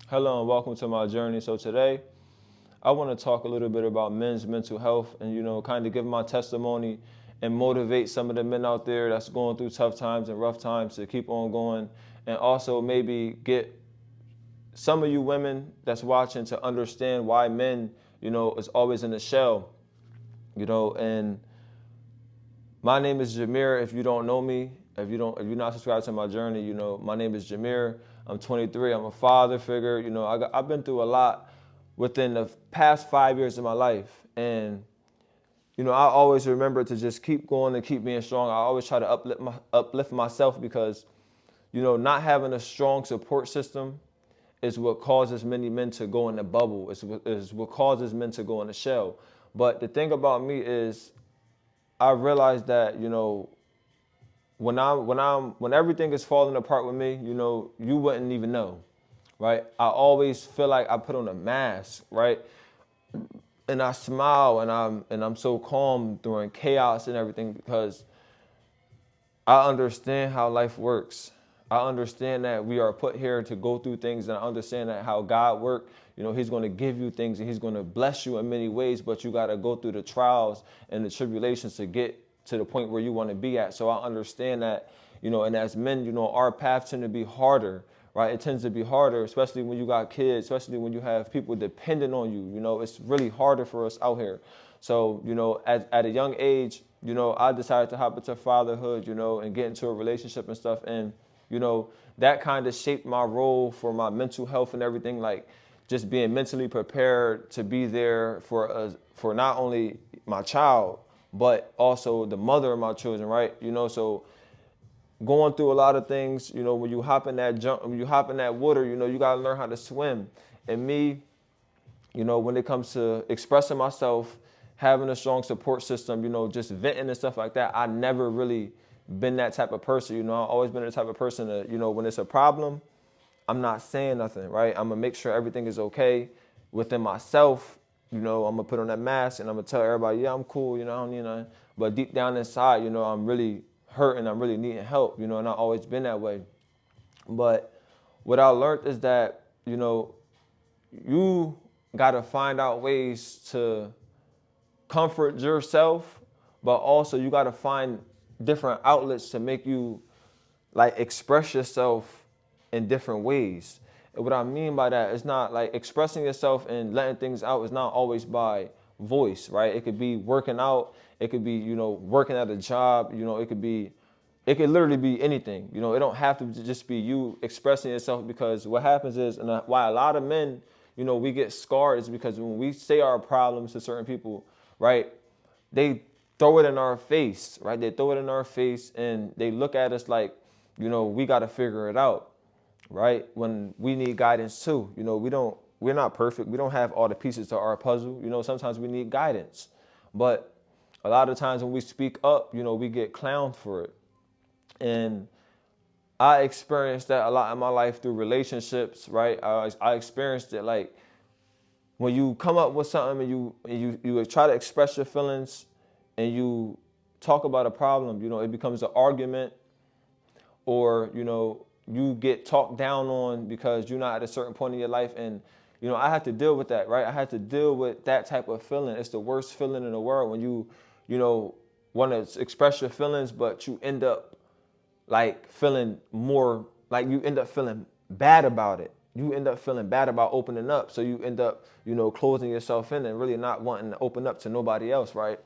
Hello and welcome to my journey. So today I want to talk a little bit about men's mental health and, kind of give my testimony and motivate some of the men out there that's going through tough times and rough times to keep on going. And also maybe get some of you women that's watching to understand why men, is always in the shell, and my name is Jameer. If you don't know me, if you're not subscribed to my journey, my name is Jameer. I'm 23. I'm a father figure. I've been through a lot within the past 5 years of my life, and I always remember to just keep going and keep being strong. I always try to uplift myself because not having a strong support system is what causes many men to go in the bubble. Is what causes men to go in the shell. But the thing about me is I realized that when everything is falling apart with me, you wouldn't even know, right? I always feel like I put on a mask, right? And I smile and I'm so calm during chaos and everything because I understand how life works. I understand that we are put here to go through things, and I understand that how God works. He's going to give you things and he's going to bless you in many ways, but you got to go through the trials and the tribulations to get to the point where you want to be at. So I understand that, and as men, our path tend to be harder, right? It tends to be harder, especially when you got kids, especially when you have people dependent on you. It's really harder for us out here. So, at a young age, I decided to hop into fatherhood, and get into a relationship and stuff. And, that kind of shaped my role for my mental health and everything, like just being mentally prepared to be there for not only my child, but also the mother of my children, right? So going through a lot of things, when you hop in when you hop in that water, you got to learn how to swim. And me, when it comes to expressing myself, having a strong support system, just venting and stuff like that, I never really been that type of person. I've always been the type of person that, when it's a problem, I'm not saying nothing, right? I'm gonna make sure everything is okay within myself. I'm gonna put on that mask and I'm gonna tell everybody, yeah, I'm cool, I don't need nothing. But deep down inside, I'm really hurting, I'm really needing help, and I've always been that way. But what I learned is that, you gotta find out ways to comfort yourself, but also you gotta find different outlets to make you like express yourself in different ways. And what I mean by that is not like expressing yourself and letting things out is not always by voice, right? It could be working out, it could be, working at a job, it could literally be anything. It don't have to just be you expressing yourself because what happens is, and why a lot of men, we get scarred is because when we say our problems to certain people, right, they throw it in our face, right? They throw it in our face and they look at us like, we got to figure it out, right? When we need guidance too, we're not perfect. We don't have all the pieces to our puzzle. Sometimes we need guidance, but a lot of times when we speak up, we get clowned for it. And I experienced that a lot in my life through relationships, right? I experienced it like when you come up with something and you try to express your feelings and you talk about a problem, it becomes an argument or, you get talked down on because you're not at a certain point in your life. And, I had to deal with that, right? I had to deal with that type of feeling. It's the worst feeling in the world when you want to express your feelings, but you end up like feeling more, like you end up feeling bad about it. You end up feeling bad about opening up. So you end up, closing yourself in and really not wanting to open up to nobody else, right?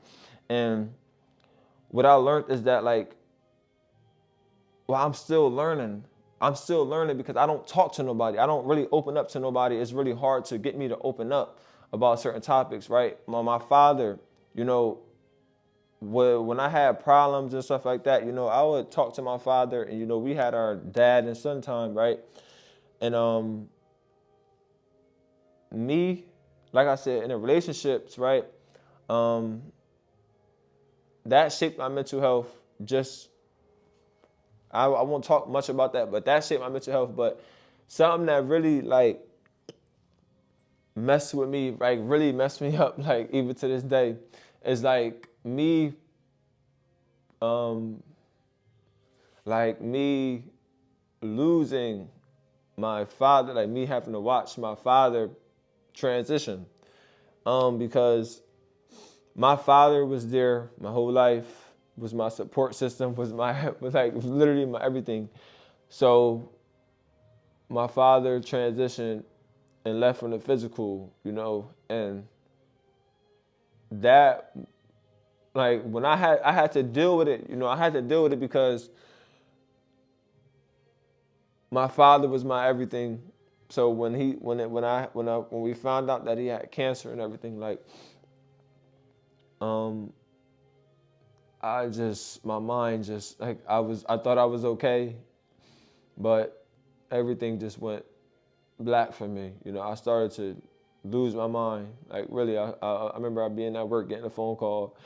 And what I learned is that like, well, I'm still learning. I'm still learning because I don't talk to nobody. I don't really open up to nobody. It's really hard to get me to open up about certain topics, right? My father, when I had problems and stuff like that, I would talk to my father and, we had our dad and son time, right? And me, like I said, in the relationships, right? Um, that shaped my mental health. Just I won't talk much about that, but that shaped my mental health. But something that really like messed with me, like really messed me up, like even to this day, is um, like me losing my father, like me having to watch my father transition. Because my father was there my whole life, was my support system, was literally my everything. So my father transitioned and left from the physical, and that, like, when I had to deal with it, I had to deal with it because my father was my everything. So when we found out that he had cancer and everything, like, um my mind just, like, I thought I was okay, but everything just went black for me. I started to lose my mind. Like, really, I remember I being at work getting a phone call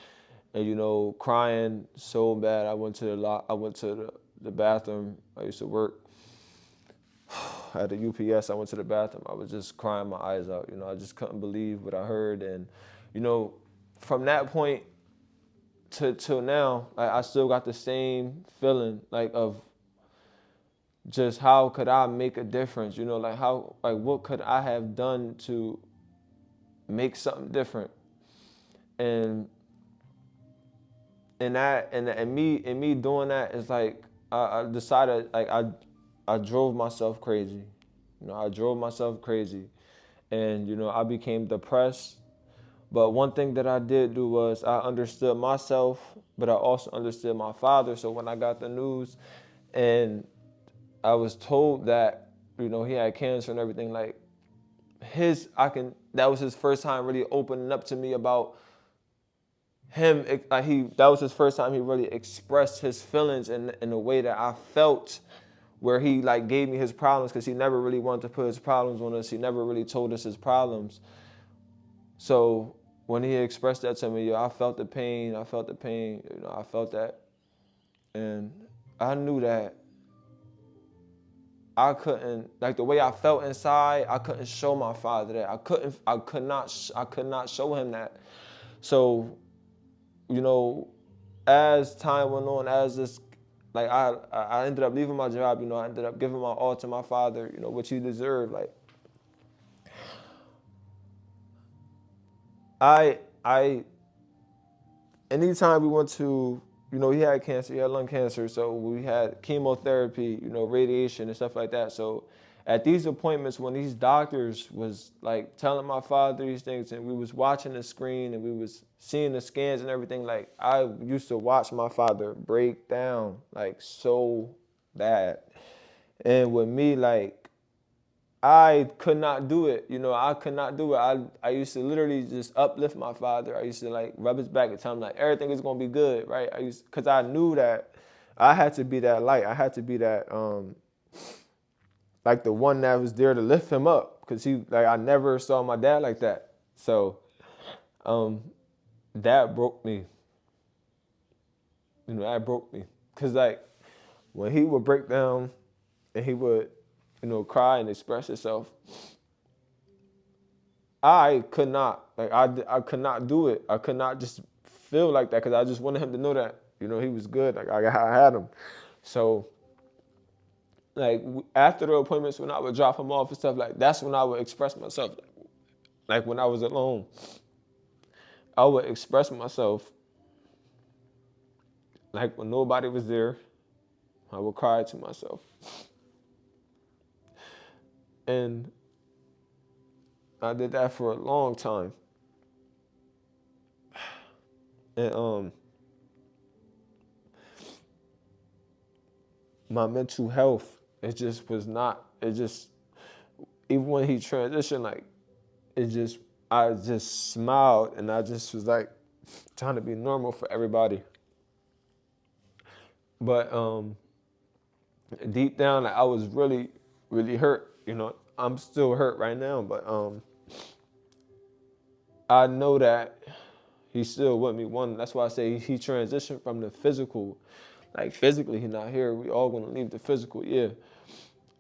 and, crying so bad. I went to the bathroom. I used to work at the UPS. I went to the bathroom. I was just crying my eyes out. I just couldn't believe what I heard. And, you know, from that point to till now, I still got the same feeling, like, of just how could I make a difference? What could I have done to make something different? And me doing that is like, I decided, like, I drove myself crazy. I drove myself crazy, and I became depressed. But one thing that I did do was I understood myself, but I also understood my father. So when I got the news, and I was told that he had cancer and everything, like, that was his first time really opening up to me about him. That was his first time he really expressed his feelings in a way that I felt, where he, like, gave me his problems, because he never really wanted to put his problems on us. He never really told us his problems. So when he expressed that to me, I felt the pain. I felt the pain. I felt that, and I knew that I couldn't, like, the way I felt inside, I couldn't show my father that. I could not show him that. So, you know, as time went on, as this, like, I ended up leaving my job. I ended up giving my all to my father, which he deserved. Like, I anytime we went to, he had cancer, he had lung cancer, so we had chemotherapy, radiation and stuff like that. So at these appointments, when these doctors was, like, telling my father these things, and we was watching the screen and we was seeing the scans and everything, like, I used to watch my father break down, like, so bad. And with me, like, I could not do it. I could not do it. I used to literally just uplift my father. I used to, like, rub his back and tell him, like, everything is gonna be good, right? Because I knew that I had to be that light. I had to be that, like, the one that was there to lift him up. Because I never saw my dad like that. So, um, that broke me. That broke me. Because, like, when he would break down and he would, cry and express himself, I could not, like, I could not do it. I could not just feel like that, because I just wanted him to know that, he was good. Like, I had him. So, like, after the appointments, when I would drop him off and stuff, like, that's when I would express myself. Like, when I was alone, I would express myself. Like, when nobody was there, I would cry to myself. And I did that for a long time. And my mental health, it just was not, it just, even when he transitioned, like, it just, I just smiled, and I just was, like, trying to be normal for everybody. But deep down, like, I was really, really hurt. I'm still hurt right now, but I know that he's still with me. One, that's why I say he transitioned from the physical. Like, physically, he's not here. We all gonna leave the physical, yeah.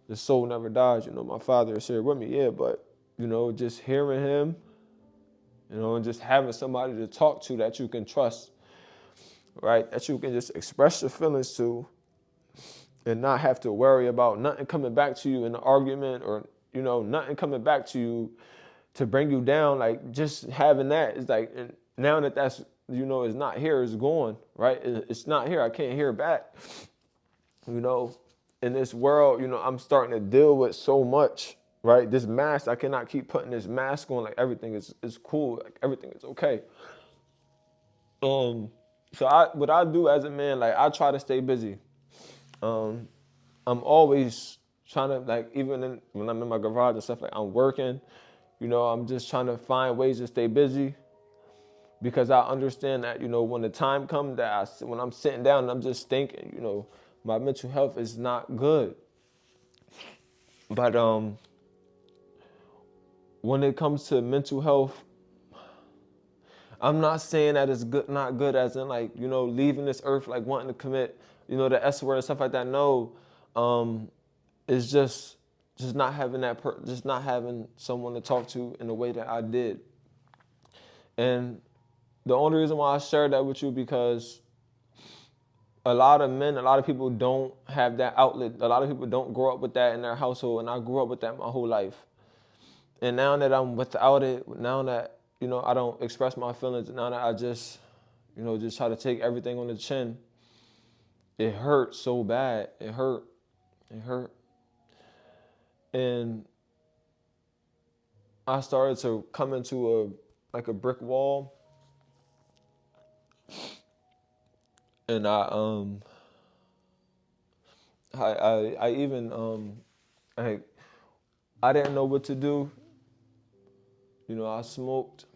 The soul never dies. My father is here with me, yeah. But just hearing him, and just having somebody to talk to that you can trust, right? That you can just express your feelings to, and not have to worry about nothing coming back to you in an argument, or nothing coming back to you to bring you down. Like, just having that is like, and now that that's, it's not here, it's gone, right? It's not here, I can't hear it back. In this world, I'm starting to deal with so much, right? This mask, I cannot keep putting this mask on like everything is cool, like everything is okay. So what I do as a man, like, I try to stay busy. Um, I'm always trying to, like, even when I'm in my garage and stuff, like, I'm working, I'm just trying to find ways to stay busy, because I understand that, when the time comes that when I'm sitting down and I'm just thinking, my mental health is not good. But when it comes to mental health, I'm not saying that it's good, not good as in, like, leaving this earth, like wanting to commit, the S word and stuff like that. No, it's just not having just not having someone to talk to in the way that I did. And the only reason why I shared that with you, because a lot of men, a lot of people don't have that outlet. A lot of people don't grow up with that in their household, and I grew up with that my whole life. And now that I'm without it, now that, I don't express my feelings, now that I just, just try to take everything on the chin, it hurt so bad. It hurt. It hurt. And I started to come into a brick wall. And I even I didn't know what to do. I smoked.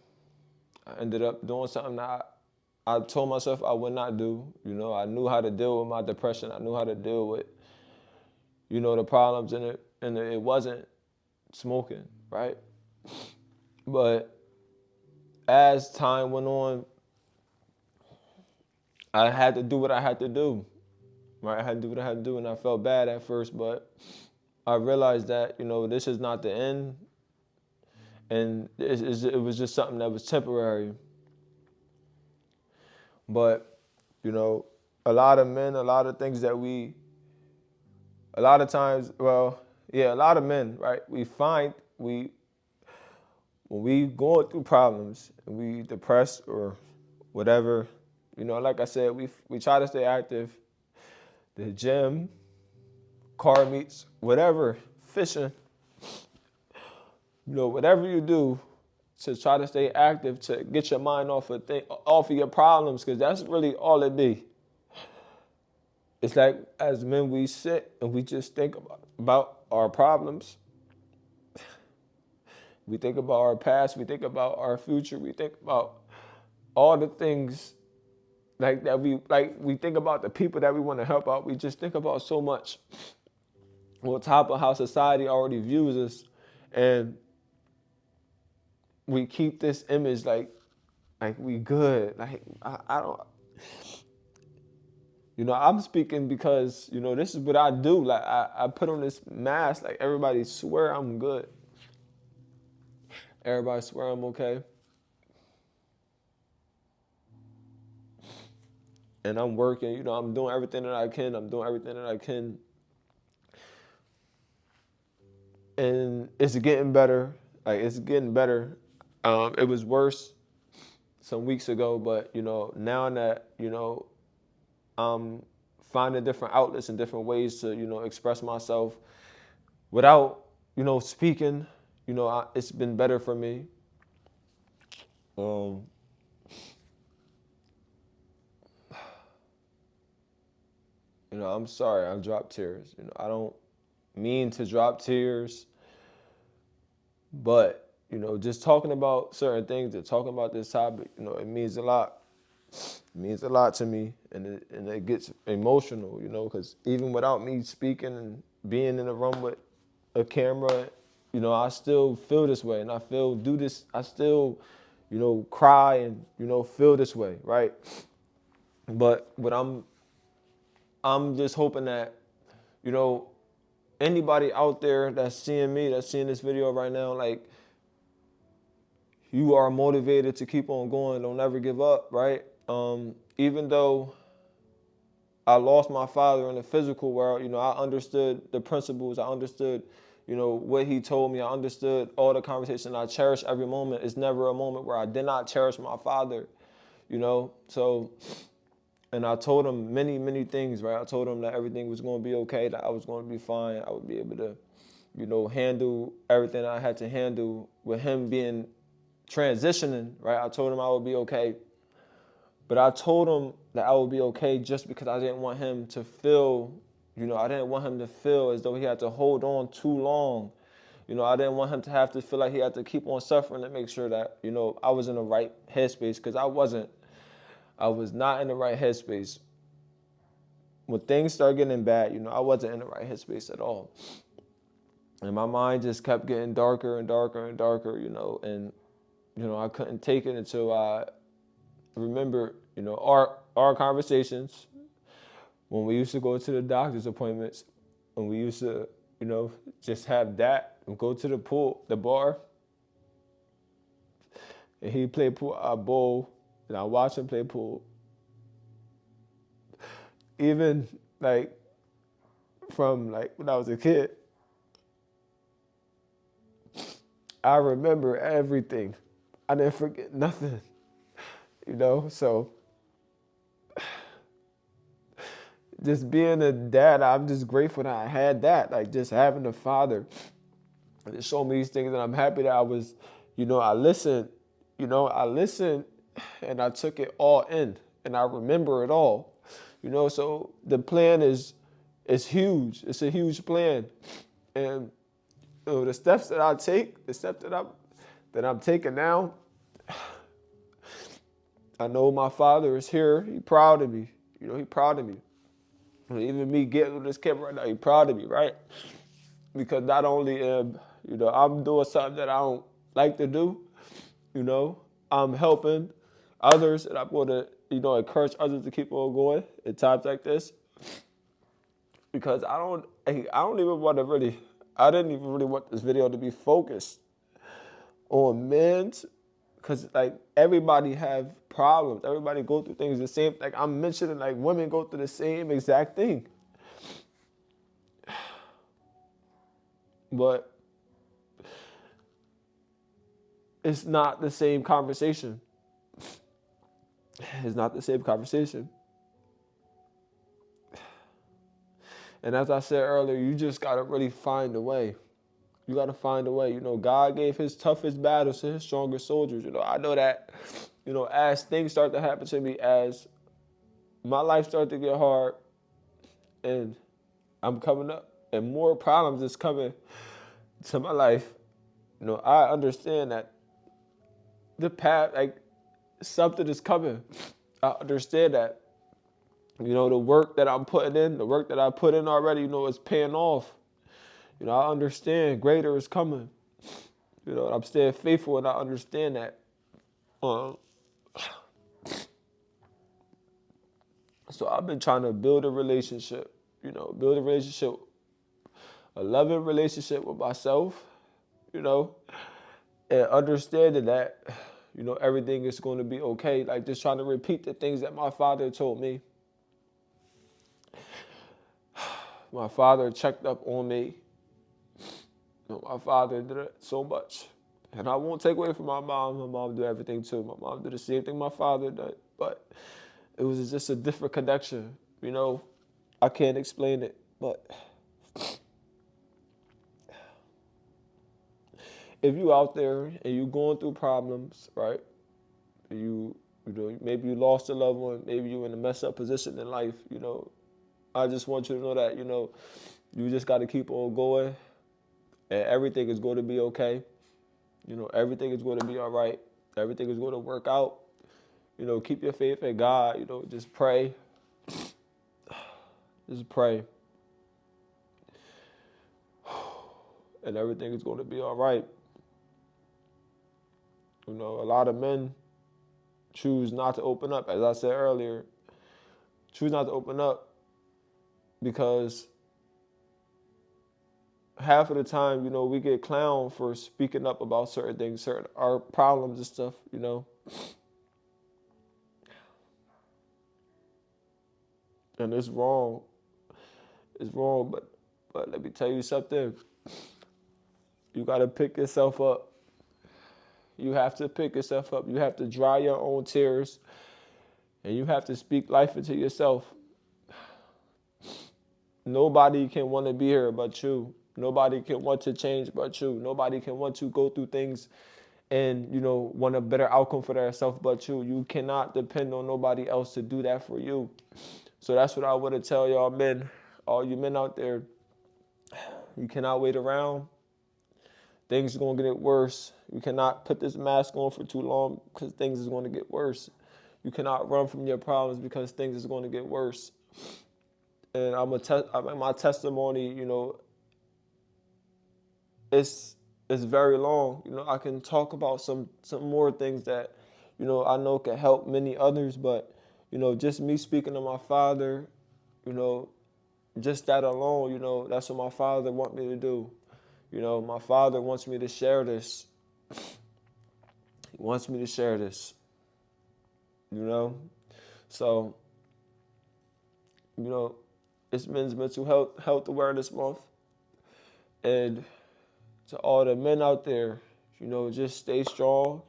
I ended up doing something that I told myself I would not do. I knew how to deal with my depression. I knew how to deal with, the problems in it, and it wasn't smoking, right? But as time went on, I had to do what I had to do, right? I had to do what I had to do, and I felt bad at first, but I realized that, this is not the end, and it was just something that was temporary. But, a lot of men, a lot of things that a lot of times, well, yeah, a lot of men, right? When we going through problems and we depressed or whatever, like I said, we try to stay active. The gym, car meets, whatever, fishing, whatever you do to try to stay active, to get your mind off of your problems, because that's really all it be. It's like, as men, we sit and we just think about our problems. We think about our past. We think about our future. We think about all the things like that. We think about the people that we want to help out. We just think about so much on top of how society already views us, and we keep this image like we good. Like, I don't. I'm speaking because, this is what I do. Like, I put on this mask, like, everybody swear I'm good. Everybody swear I'm okay. And I'm working, I'm doing everything that I can. I'm doing everything that I can. And it's getting better. Like, it's getting better. It was worse some weeks ago, but, now that, I'm finding different outlets and different ways to, express myself without, speaking, it's been better for me. Um, I'm sorry I dropped tears. I don't mean to drop tears, but, just talking about certain things and talking about this topic, it means a lot. It means a lot to me, and it gets emotional, because even without me speaking and being in a room with a camera, I still feel this way, and I still, cry and, feel this way, right? But what I'm just hoping that, you know, anybody out there that's seeing me, that's seeing this video right now, like, you are motivated to keep on going. Don't ever give up, right? Even though I lost my father in the physical world. I understood the principles. I understood, what he told me. I understood all the conversation. I cherish every moment. It's never a moment where I did not cherish my father, So, and I told him many, many things, right? I told him that everything was going to be okay, that I was going to be fine. I would be able to, handle everything I had to handle with him being transitioning, right? I told him I would be okay. But I told him that I would be okay just because I didn't want him to feel, I didn't want him to feel as though he had to hold on too long. I didn't want him to have to feel like he had to keep on suffering to make sure that, I was in the right headspace, because I wasn't. I was not in the right headspace. When things started getting bad, I wasn't in the right headspace at all. And my mind just kept getting darker and darker and darker, and, I couldn't take it until I remember, our conversations when we used to go to the doctor's appointments, and we used to, just have that and go to the pool, the bar, and he play pool, I bowl, and I watch him play pool. Even like from like when I was a kid, I remember everything. I didn't forget nothing, So just being a dad, I'm just grateful that I had that. Like just having a father, and it showed me these things, and I'm happy that I was, I listened, I listened, and I took it all in, and I remember it all, So the plan is huge. It's a huge plan, and the steps that I take, the steps that I'm taking now, I know my father is here. He proud of me. He proud of me. Even me getting on this camera right now, he proud of me, right? Because not only am, I'm doing something that I don't like to do, I'm helping others, and I'm going to, encourage others to keep on going in times like this. Because I don't even want to really, I didn't even really want this video to be focused on men, because like everybody have problems. Everybody go through things the same. Like I'm mentioning, like women go through the same exact thing. But it's not the same conversation. It's not the same conversation. And as I said earlier, you just got to really find a way. You got to find a way. God gave his toughest battles to his strongest soldiers. I know that, as things start to happen to me, as my life started to get hard, and I'm coming up, and more problems is coming to my life, I understand that the path, like something is coming. I understand that. The work that I'm putting in, the work that I put in already, is paying off. I understand greater is coming. I'm staying faithful, and I understand that. Um, so I've been trying to build a relationship, a loving relationship with myself, and understanding that, everything is going to be okay. Like just trying to repeat the things that my father told me. My father checked up on me. My father did it so much. And I won't take away from my mom. My mom did everything too. My mom did the same thing my father did. But it was just a different connection. I can't explain it. But if you out there and you going through problems, right? Maybe you lost a loved one. Maybe you're in a messed up position in life. I just want you to know that, you just got to keep on going, and everything is going to be okay. Everything is going to be all right. Everything is going to work out. Keep your faith in God. Just pray. Just pray. And everything is going to be all right. A lot of men choose not to open up, as I said earlier. Choose not to open up because half of the time, we get clowned for speaking up about certain things, certain our problems and stuff. And it's wrong. It's wrong, but let me tell you something. You gotta pick yourself up. You have to pick yourself up. You have to dry your own tears, and you have to speak life into yourself. Nobody can want to be here but you. Nobody can want to change but you. Nobody can want to go through things and, want a better outcome for themselves but you. You cannot depend on nobody else to do that for you. So that's what I want to tell y'all men, all you men out there. You cannot wait around. Things are going to get worse. You cannot put this mask on for too long because things is going to get worse. You cannot run from your problems because things is going to get worse. And my testimony, it's very long. I can talk about some more things that, I know can help many others. But, just me speaking to my father, just that alone, that's what my father want me to do. My father wants me to share this. He wants me to share this. So, it's Men's Mental Health Awareness Month. And to all the men out there, just stay strong,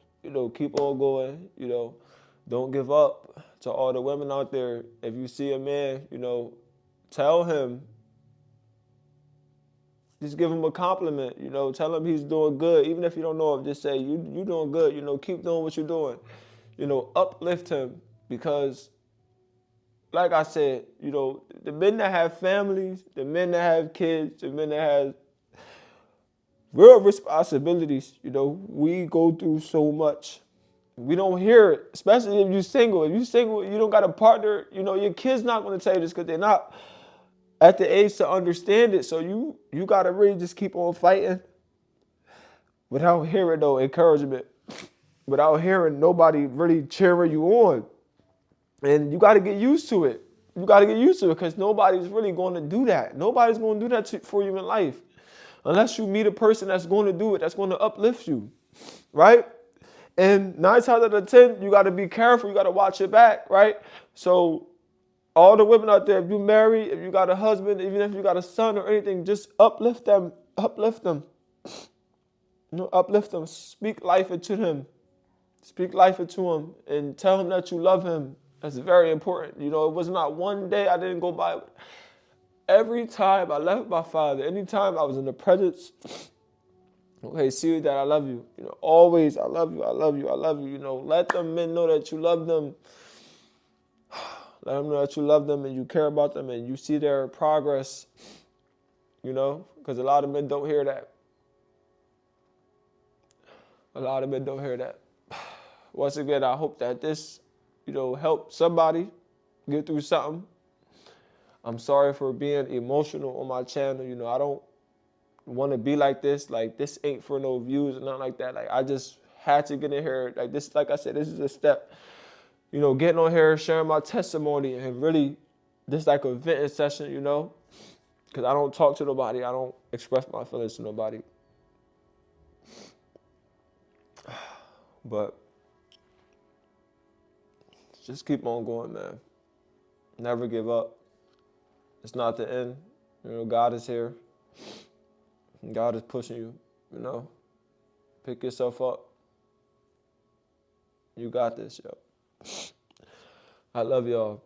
keep on going, don't give up. To all the women out there, if you see a man, tell him, just give him a compliment, tell him he's doing good. Even if you don't know him, just say, you doing good, keep doing what you're doing. Uplift him because, like I said, the men that have families, the men that have kids, the men that have real responsibilities, we go through so much. We don't hear it, especially if you're single. If you're single, you don't got a partner, your kid's not going to tell you this because they're not at the age to understand it. So you got to really just keep on fighting without hearing no encouragement, without hearing nobody really cheering you on. And you got to get used to it. You got to get used to it because nobody's really going to do that. Nobody's going to do that for you in life. Unless you meet a person that's going to do it, that's going to uplift you, right? And 9 times out of 10, you got to be careful. You got to watch your back, right? So all the women out there, if you're married, if you got a husband, even if you got a son or anything, just uplift them. Uplift them. Uplift them. Speak life into them. Speak life into him and tell him that you love him. That's very important. It was not one day I didn't go by. Every time I left my father, anytime I was in the presence, okay, see that I love you. Always, I love you, I love you, I love you. Let them men know that you love them. Let them know that you love them and you care about them and you see their progress, because a lot of men don't hear that. A lot of men don't hear that. Once again, I hope that this, helped somebody get through something. I'm sorry for being emotional on my channel. I don't want to be like this. Like, this ain't for no views or nothing like that. Like, I just had to get in here. Like, this, like I said, this is a step. Getting on here, sharing my testimony, and really, this like a venting session, because I don't talk to nobody. I don't express my feelings to nobody. But just keep on going, man. Never give up. It's not the end. God is here. God is pushing you, Pick yourself up. You got this, yo. I love y'all.